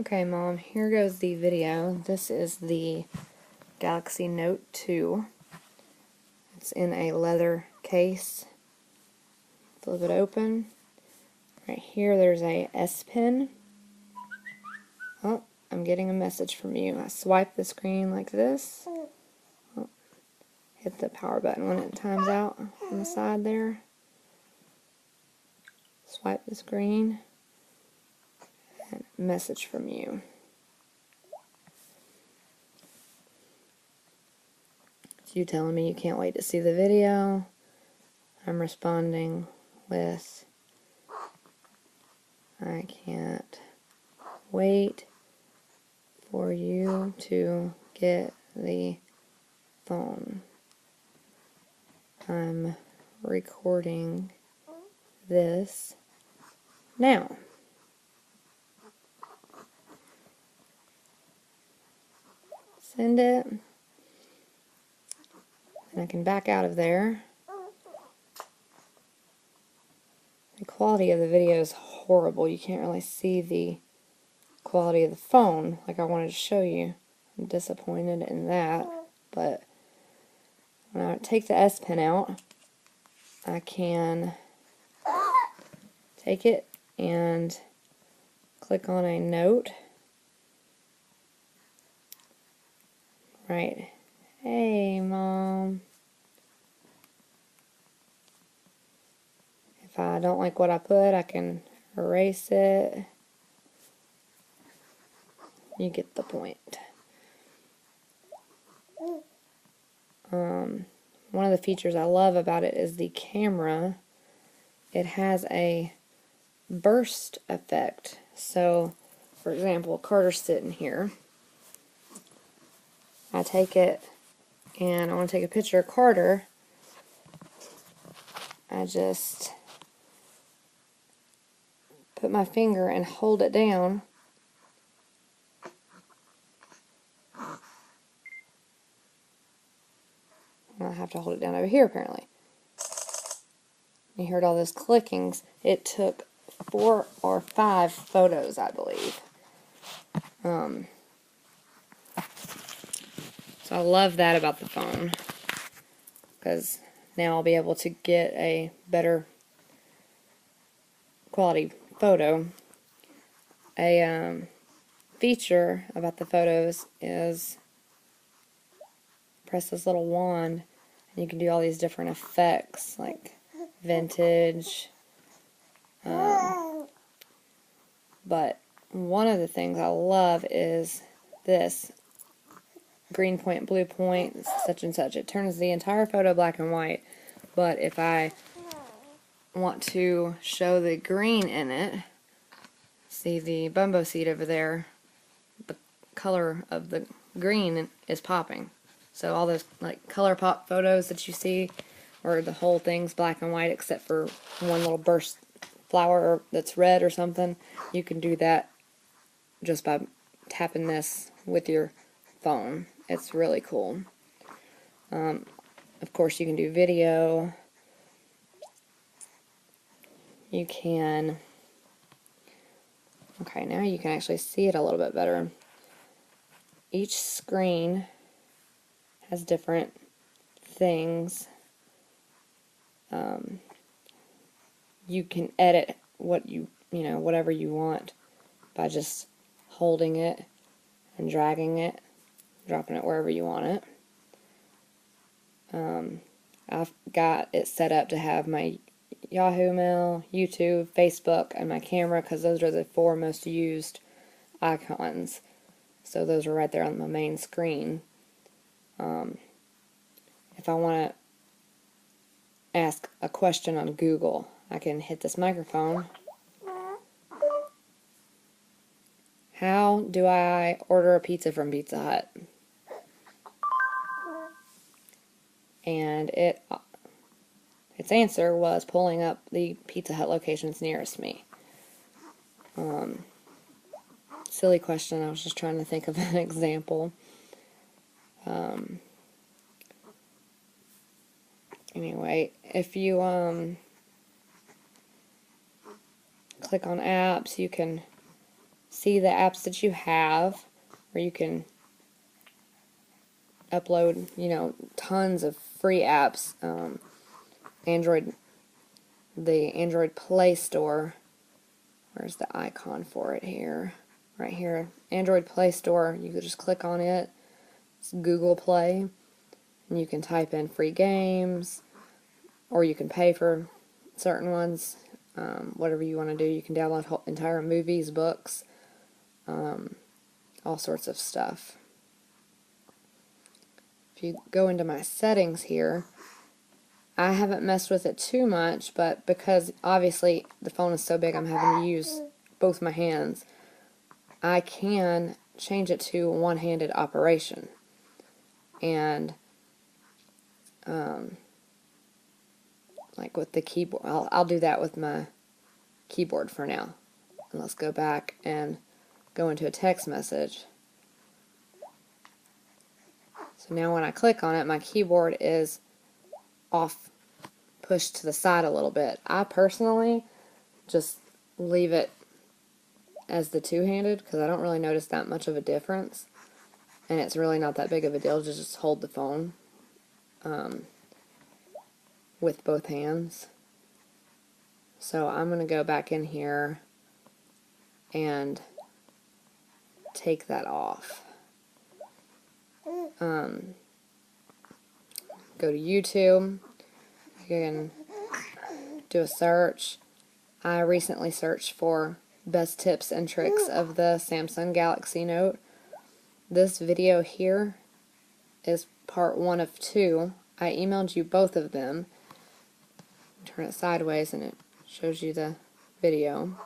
Okay, Mom, here goes the video. This is the Galaxy Note 2. It's in a leather case. Flip it open. Right here there's a S Pen. Oh, I'm getting a message from you. I swipe the screen like this. Oh, hit the power button when it times out on the side there. Swipe the screen. And message from you. It's you telling me you can't wait to see the video. I'm responding with, I can't wait for you to get the phone. I'm recording this now. Send it. And I can back out of there. The quality of the video is horrible. You can't really see the quality of the phone like I wanted to show you. I'm disappointed in that. But when I take the S Pen out, I can take it and click on a note. Right. Hey, Mom. If I don't like what I put, I can erase it. You get the point. One of the features I love about it is the camera. It has a burst effect. So, for example, Carter's sitting here. I take it and I want to take a picture of Carter. I just put my finger and hold it down. I have to hold it down over here apparently. You heard all those clickings. It took 4 or 5 photos, I believe. So I love that about the phone, because now I'll be able to get a better quality photo. A feature about the photos is press this little wand and you can do all these different effects like vintage. But one of the things I love is this green point, blue point, such and such. It turns the entire photo black and white, but if I want to show the green in it, see the bumbo seat over there, the color of the green is popping. So all those like color pop photos that you see, or the whole thing's black and white except for one little burst flower that's red or something, you can do that just by tapping this with your phone. It's really cool. Of course, you can do video. You can... Okay, now you can actually see it a little bit better. Each screen has different things. You can edit what whatever you want by just holding it and dragging it, dropping it wherever you want it. I've got it set up to have my Yahoo Mail, YouTube, Facebook, and my camera, because those are the 4 most used icons. So those are right there on my main screen. If I want to ask a question on Google, I can hit this microphone. How do I order a pizza from Pizza Hut? And its answer was pulling up the Pizza Hut locations nearest me. Silly question, I was just trying to think of an example. Anyway, if you click on apps, you can see the apps that you have, or you can upload, tons of free apps. The Android Play Store. Where's the icon for it here? Right here. Android Play Store. You could just click on it. It's Google Play. And you can type in free games, or you can pay for certain ones. Whatever you want to do. You can download entire movies, books, all sorts of stuff. If you go into my settings here, I haven't messed with it too much, but because obviously the phone is so big I'm having to use both my hands, I can change it to one-handed operation. And like with the keyboard, I'll do that with my keyboard for now. And let's go back and go into a text message. So now when I click on it, my keyboard is off, pushed to the side a little bit. I personally just leave it as the two-handed because I don't really notice that much of a difference, and it's really not that big of a deal to just hold the phone with both hands. So I'm going to go back in here and take that off. Go to YouTube. You can do a search. I recently searched for best tips and tricks of the Samsung Galaxy Note. This video here is part 1 of 2. I emailed you both of them. Turn it sideways and it shows you the video.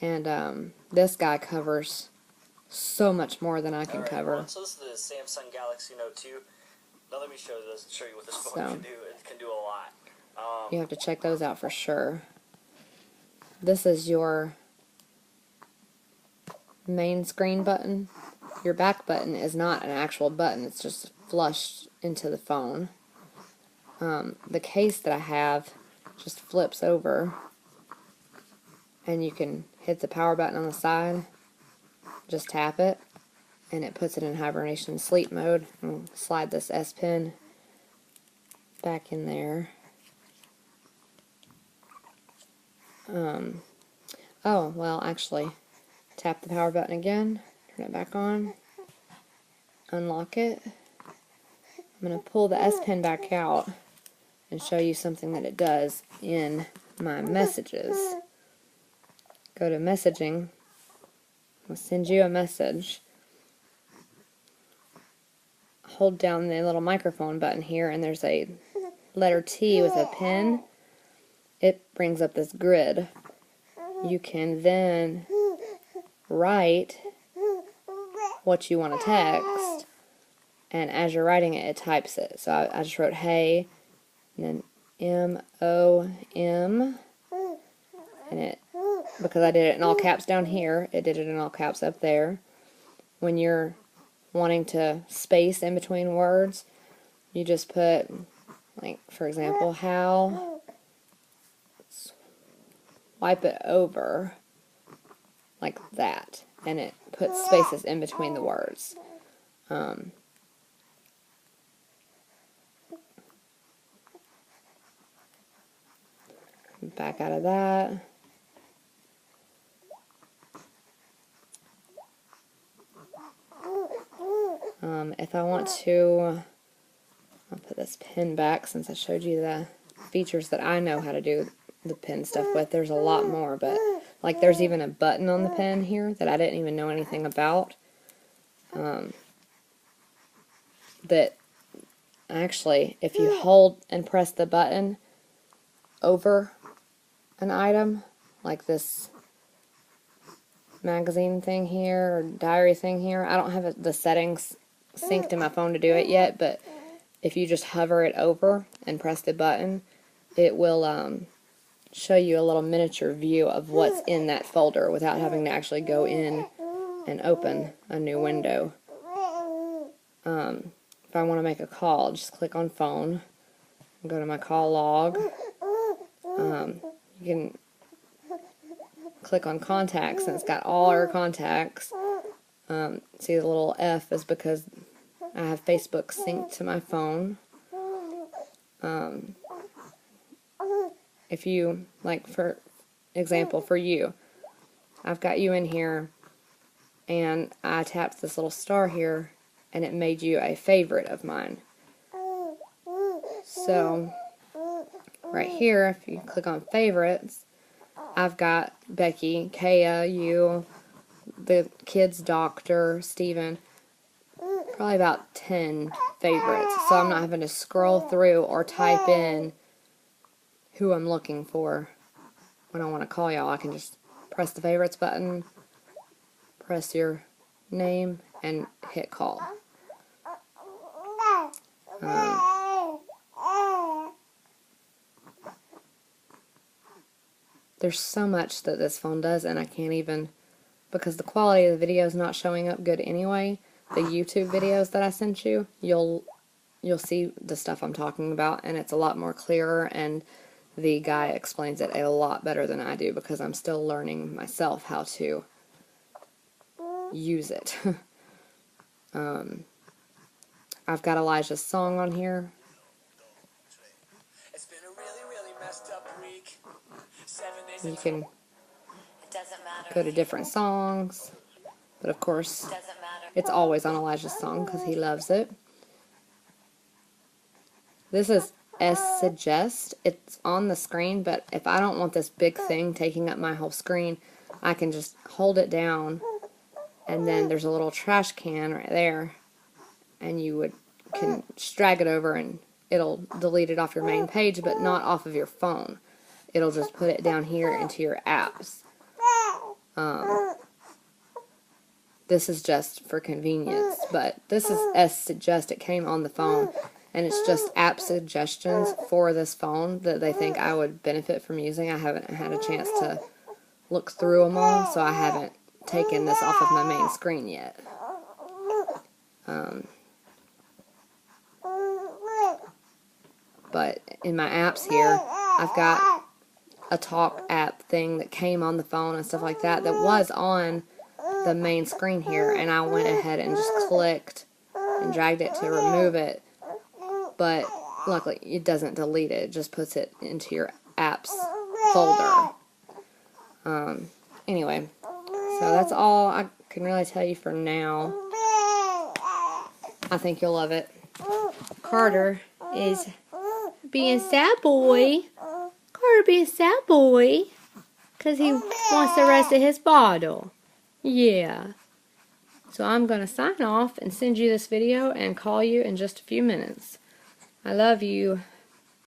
And this guy covers so much more than I can cover. So this is the Samsung Galaxy Note 2. Now let me show you what this phone can do. It can do a lot. You have to check those out for sure. This is your main screen button. Your back button is not an actual button. It's just flushed into the phone. The case that I have just flips over, and you can hit the power button on the side. Just tap it, and it puts it in hibernation sleep mode. And slide this S Pen back in there. Oh, well, actually, tap the power button again, turn it back on, unlock it. I'm going to pull the S Pen back out and show you something that it does in my messages. Go to messaging. I'll send you a message. Hold down the little microphone button here, and there's a letter T with a pen. It brings up this grid. You can then write what you want to text, and as you're writing it, it types it. So I just wrote hey, and then M-O-M, and it, because I did it in all caps down here, it did it in all caps up there. When you're wanting to space in between words, you just put, like, for example, how, wipe it over, like that, and it puts spaces in between the words. Back out of that. If I want to, I'll put this pen back since I showed you the features that I know how to do the pen stuff with. There's a lot more, but like there's even a button on the pen here that I didn't even know anything about. That actually, if you hold and press the button over an item, like this magazine thing here, or diary thing here, I don't have the settings synced in my phone to do it yet, but if you just hover it over and press the button, it will show you a little miniature view of what's in that folder without having to actually go in and open a new window. If I want to make a call, just click on phone, go to my call log. You can click on contacts, and it's got all our contacts. See the little F is because I have Facebook synced to my phone. If you, like for example, for you, I've got you in here, and I tapped this little star here, and it made you a favorite of mine. So, right here, if you click on favorites, I've got Becky, Kaya, you, the kid's doctor, Steven, probably about 10 favorites. So I'm not having to scroll through or type in who I'm looking for when I want to call y'all. I can just press the favorites button, press your name, and hit call. There's so much that this phone does, and I can't even, because the quality of the video is not showing up good anyway. The YouTube videos that I sent you, you'll see the stuff I'm talking about, and it's a lot more clearer, and the guy explains it a lot better than I do, because I'm still learning myself how to use it. I've got Elijah's song on here. It's been a really messed up week. 7 days You can It doesn't matter. go to different songs, but of course Doesn't matter. it's always on Elijah's song because he loves it. This is S-Suggest. It's on the screen, but if I don't want this big thing taking up my whole screen, I can just hold it down, and then there's a little trash can right there, and you can just drag it over and it'll delete it off your main page, but not off of your phone. It'll just put it down here into your apps. This is just for convenience, but this is S-Suggest. It came on the phone, and it's just app suggestions for this phone that they think I would benefit from using. I haven't had a chance to look through them all, so I haven't taken this off of my main screen yet. But in my apps here, I've got a talk app thing that came on the phone and stuff like that was on the main screen here, and I went ahead and just clicked and dragged it to remove it, but luckily it doesn't delete it, it just puts it into your apps folder. Anyway, so that's all I can really tell you for now. I think you'll love it. Carter is being sad boy. Carter being sad boy because he wants the rest of his bottle. Yeah. So I'm going to sign off and send you this video and call you in just a few minutes. I love you.